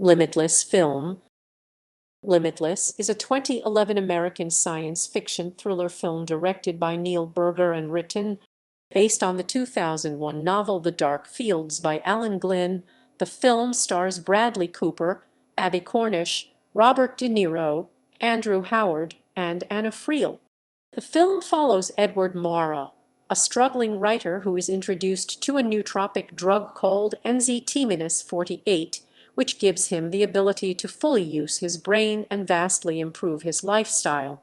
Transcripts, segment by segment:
Limitless film. Limitless is a 2011 American science fiction thriller film directed by Neil Berger and written based on the 2001 novel The Dark Fields by Alan Glynn. The film stars Bradley Cooper, Abbie Cornish, Robert De Niro, Andrew Howard, and Anna Friel. The film follows Edward Morra, a struggling writer who is introduced to a nootropic drug called NZ-48, which gives him the ability to fully use his brain and vastly improve his lifestyle.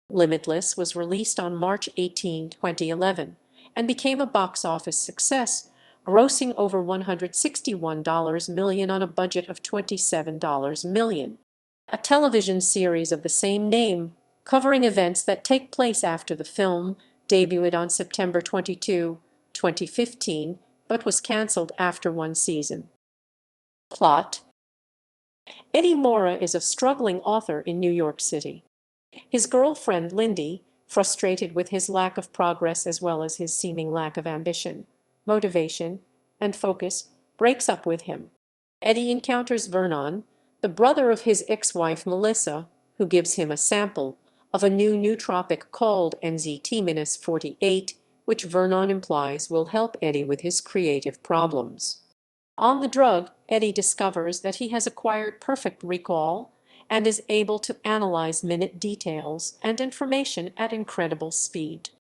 Limitless was released on March 18, 2011, and became a box office success, grossing over $161 million on a budget of $27 million. A television series of the same name, covering events that take place after the film, debuted on September 22, 2015, but was canceled after one season. Plot: Eddie Morra is a struggling author in New York City. His girlfriend Lindy, frustrated with his lack of progress as well as his seeming lack of ambition, motivation, and focus, breaks up with him. Eddie encounters Vernon, the brother of his ex-wife Melissa, who gives him a sample of a new nootropic called NZ-48, which Vernon implies will help Eddie with his creative problems. On the drug, Eddie discovers that he has acquired perfect recall and is able to analyze minute details and information at incredible speed.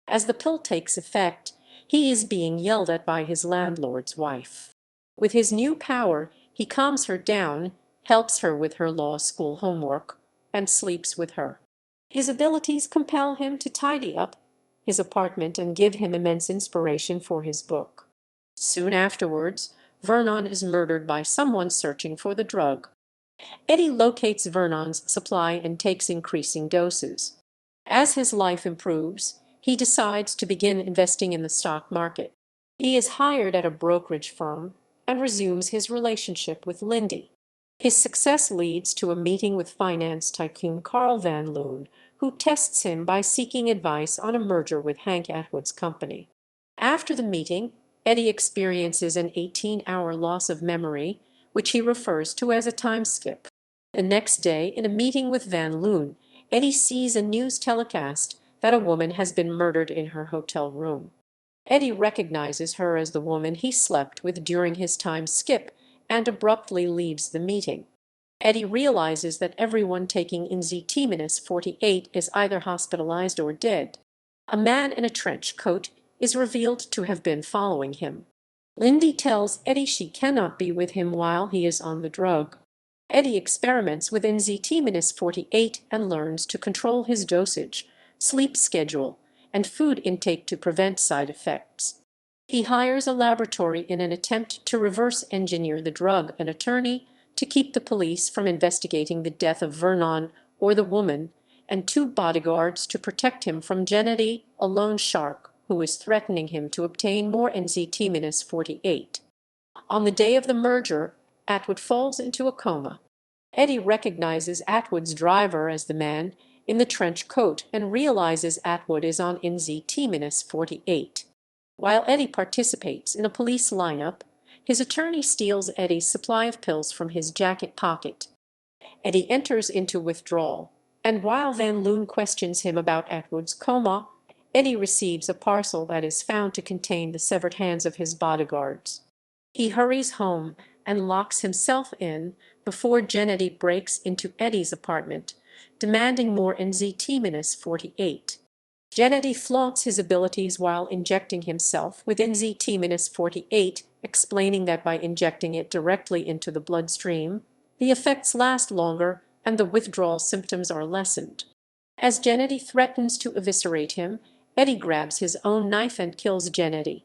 As the pill takes effect, he is being yelled at by his landlord's wife. With his new power, he calms her down, helps her with her law school homework, and sleeps with her. His abilities compel him to tidy up his apartment and give him immense inspiration for his book. Soon afterwards, Vernon is murdered by someone searching for the drug. Eddie locates Vernon's supply and takes increasing doses. As his life improves, he decides to begin investing in the stock market. He is hired at a brokerage firm and resumes his relationship with Lindy. His success leads to a meeting with finance tycoon Carl Van Loon, who tests him by seeking advice on a merger with Hank Atwood's company. After the meeting, Eddie experiences an 18-hour loss of memory, which he refers to as a time skip. The next day, in a meeting with Van Loon, Eddie sees a news telecast that a woman has been murdered in her hotel room. Eddie recognizes her as the woman he slept with during his time skip and abruptly leaves the meeting. Eddie realizes that everyone taking NZ-48 is either hospitalized or dead. A man in a trench coat is revealed to have been following him. Lindy tells Eddie she cannot be with him while he is on the drug. Eddie experiments with NZ-48 and learns to control his dosage, sleep schedule, and food intake to prevent side effects. He hires a laboratory in an attempt to reverse engineer the drug, an attorney to keep the police from investigating the death of Vernon or the woman, and 2 bodyguards to protect him from Gennady, a loan shark who is threatening him to obtain more NZ-48. On the day of the merger, Atwood falls into a coma. Eddie recognizes Atwood's driver as the man in the trench coat and realizes Atwood is on NZ-48. While Eddie participates in a police lineup, his attorney steals Eddie's supply of pills from his jacket pocket. Eddie enters into withdrawal, and while Van Loon questions him about Atwood's coma, Eddie receives a parcel that is found to contain the severed hands of his bodyguards. He hurries home and locks himself in before Gennady breaks into Eddie's apartment, demanding more NZ-48. Gennady flaunts his abilities while injecting himself with NZ-48, explaining that by injecting it directly into the bloodstream, the effects last longer and the withdrawal symptoms are lessened. As Gennady threatens to eviscerate him, Eddie grabs his own knife and kills Gennady.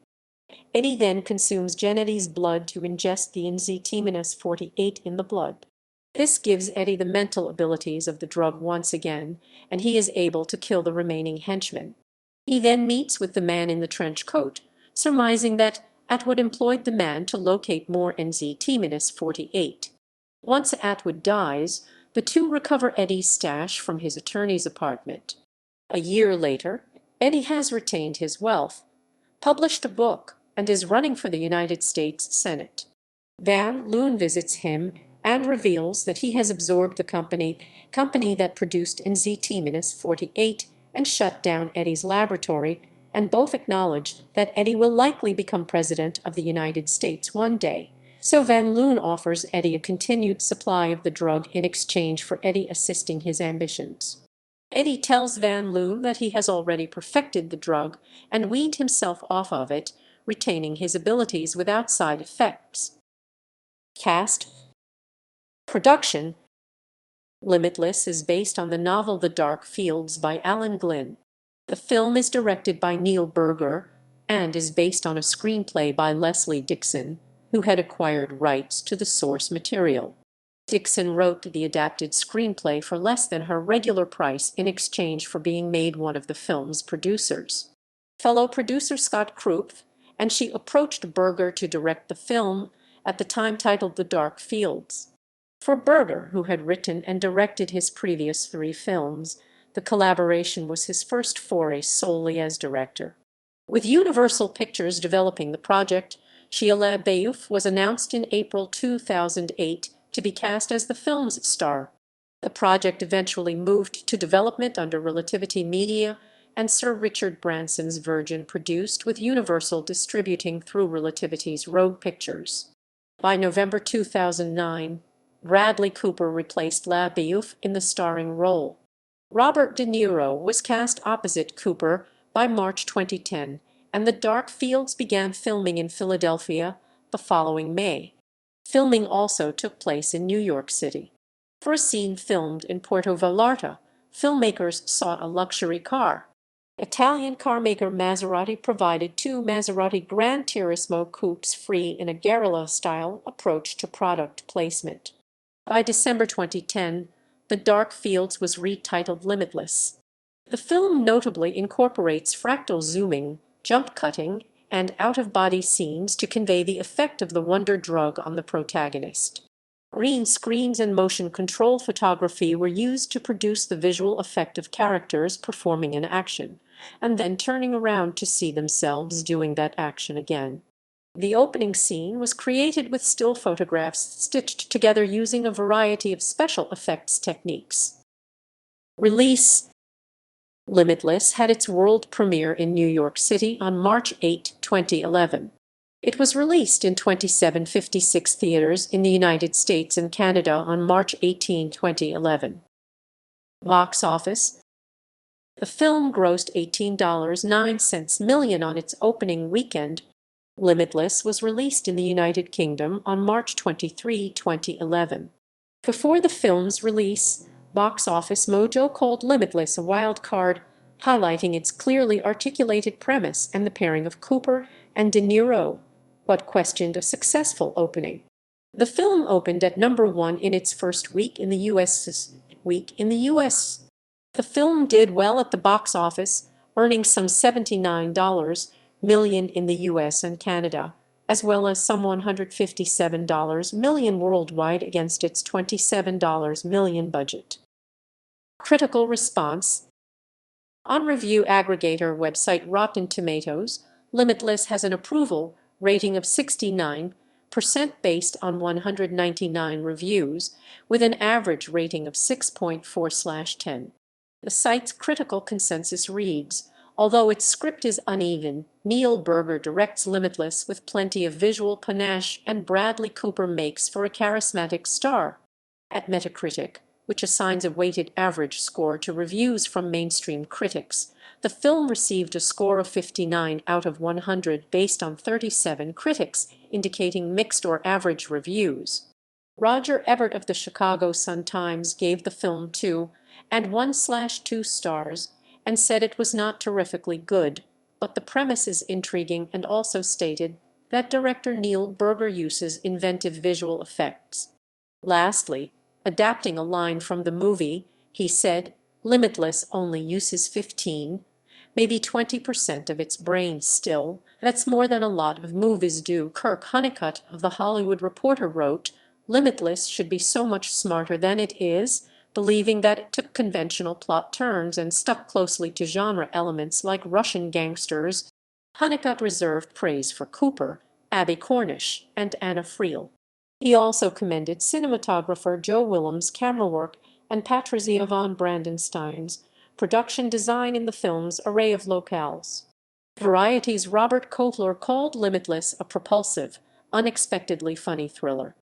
Eddie then consumes Gennady's blood to ingest the NZ-48 in the blood. This gives Eddie the mental abilities of the drug once again, and he is able to kill the remaining henchmen. He then meets with the man in the trench coat, surmising that Atwood employed the man to locate more NZ-48. Once Atwood dies, the two recover Eddie's stash from his attorney's apartment. A year later, Eddie has retained his wealth, published a book, and is running for the United States Senate. Van Loon visits him and reveals that he has absorbed the company that produced NZT-48 and shut down Eddie's laboratory, and both acknowledge that Eddie will likely become president of the United States one day. So Van Loon offers Eddie a continued supply of the drug in exchange for Eddie assisting his ambitions. Eddie tells Van Loon that he has already perfected the drug and weaned himself off of it, retaining his abilities without side effects. Cast. Production. Limitless is based on the novel The Dark Fields by Alan Glynn. The film is directed by Neil Berger and is based on a screenplay by Leslie Dixon, who had acquired rights to the source material. Dixon wrote the adapted screenplay for less than her regular price in exchange for being made one of the film's producers. Fellow producer Scott Krupp, and she approached Berger to direct the film, at the time titled The Dark Fields. For Berger, who had written and directed his previous 3 films, the collaboration was his first foray solely as director. With Universal Pictures developing the project, Shia LaBeouf was announced in April 2008 to be cast as the film's star. The project eventually moved to development under Relativity Media, and Sir Richard Branson's Virgin produced, with Universal distributing through Relativity's Rogue Pictures. By November 2009, Bradley Cooper replaced LaBeouf in the starring role. Robert De Niro was cast opposite Cooper by March 2010, and The Dark Fields began filming in Philadelphia the following May. Filming also took place in New York City. For a scene filmed in Puerto Vallarta, filmmakers sought a luxury car. Italian carmaker Maserati provided 2 Maserati Gran Turismo coupes free in a guerrilla-style approach to product placement. By December 2010, The Dark Fields was retitled Limitless. The film notably incorporates fractal zooming, jump cutting, and out-of-body scenes to convey the effect of the wonder drug on the protagonist. Green screens and motion control photography were used to produce the visual effect of characters performing an action, and then turning around to see themselves doing that action again. The opening scene was created with still photographs stitched together using a variety of special effects techniques. Release. Limitless had its world premiere in New York City on March 8, 2011. It was released in 2756 theaters in the United States and Canada on March 18, 2011. Box office. The film grossed $18.09 million on its opening weekend. Limitless was released in the United Kingdom on March 23, 2011. Before the film's release, Box Office Mojo called Limitless a wild card, highlighting its clearly articulated premise and the pairing of Cooper and De Niro, but questioned a successful opening. The film opened at number 1 in its first week in the U.S. The film did well at the box office, earning some $79 million in the U.S. and Canada, as well as some $157 million worldwide against its $27 million budget. Critical response. On review aggregator website Rotten Tomatoes, Limitless has an approval rating of 69% based on 199 reviews, with an average rating of 6.4/10. The site's critical consensus reads, "Although its script is uneven, Neil Berger directs Limitless with plenty of visual panache, and Bradley Cooper makes for a charismatic star." At Metacritic, which assigns a weighted average score to reviews from mainstream critics, the film received a score of 59 out of 100 based on 37 critics, indicating mixed or average reviews. Roger Ebert of the Chicago Sun-Times gave the film 2 and 1/2 stars and said it was not terrifically good, but the premise is intriguing, and also stated that director Neil Berger uses inventive visual effects. Lastly, adapting a line from the movie, he said, "Limitless only uses 15, maybe 20% of its brain still. That's more than a lot of movies do." Kirk Honeycutt of The Hollywood Reporter wrote, "Limitless should be so much smarter than it is," believing that it took conventional plot turns and stuck closely to genre elements like Russian gangsters. Honeycutt reserved praise for Cooper, Abbie Cornish, and Anna Friel. He also commended cinematographer Joe Willem's camera work and Patrizia von Brandenstein's production design in the film's array of locales. Variety's Robert Kovler called Limitless a propulsive, unexpectedly funny thriller.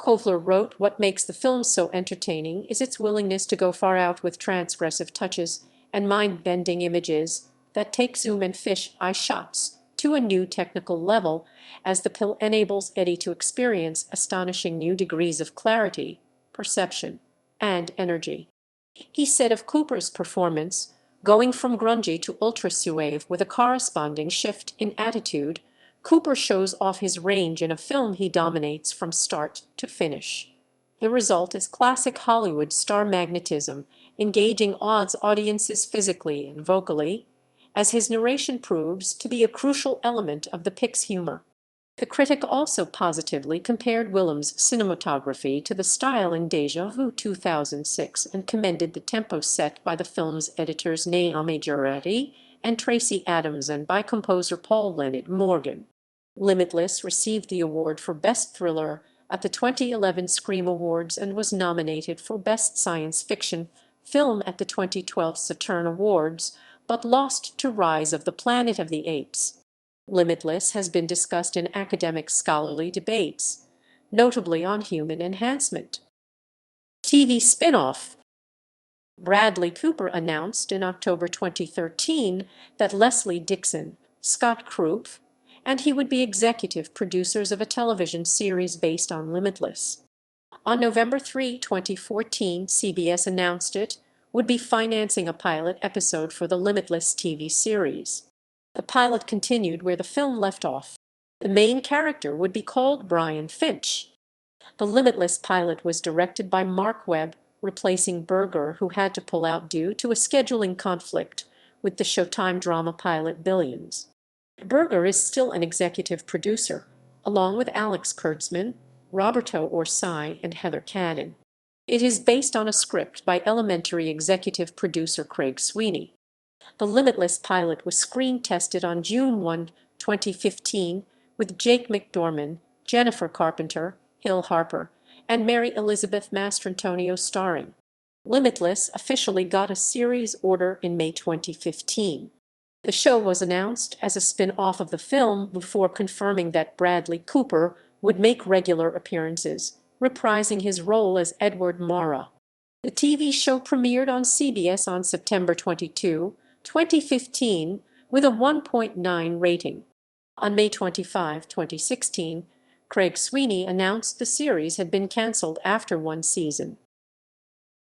Kovler wrote, "What makes the film so entertaining is its willingness to go far out with transgressive touches and mind-bending images that take zoom and fish eye shots to a new technical level, as the pill enables Eddie to experience astonishing new degrees of clarity, perception, and energy." He said of Cooper's performance, "Going from grungy to ultra-suave with a corresponding shift in attitude, Cooper shows off his range in a film he dominates from start to finish. The result is classic Hollywood star magnetism, engaging odds audiences physically and vocally, as his narration proves to be a crucial element of the pic's humor." The critic also positively compared Willem's cinematography to the style in Déjà Vu 2006 and commended the tempo set by the film's editors Naomi Girotti and Tracy Adams and by composer Paul Leonard Morgan. Limitless received the award for Best Thriller at the 2011 Scream Awards and was nominated for Best Science Fiction Film at the 2012 Saturn Awards, but lost to Rise of the Planet of the Apes. Limitless has been discussed in academic scholarly debates, notably on human enhancement. TV spinoff. Bradley Cooper announced in October 2013 that Leslie Dixon, Scott Krupp, and he would be executive producers of a television series based on Limitless. On November 3, 2014, CBS announced it would be financing a pilot episode for the Limitless TV series. The pilot continued where the film left off. The main character would be called Brian Finch. The Limitless pilot was directed by Mark Webb, replacing Berger, who had to pull out due to a scheduling conflict with the Showtime drama pilot Billions. Berger is still an executive producer, along with Alex Kurtzman, Roberto Orsai, and Heather Cannon. It is based on a script by Elementary executive producer Craig Sweeney. The Limitless pilot was screen-tested on June 1, 2015, with Jake McDorman, Jennifer Carpenter, Hill Harper, and Mary Elizabeth Mastrantonio starring. Limitless officially got a series order in May 2015. The show was announced as a spin-off of the film before confirming that Bradley Cooper would make regular appearances, reprising his role as Edward Morra. The TV show premiered on CBS on September 22, 2015, with a 1.9 rating. On May 25, 2016, Craig Sweeney announced the series had been canceled after one season.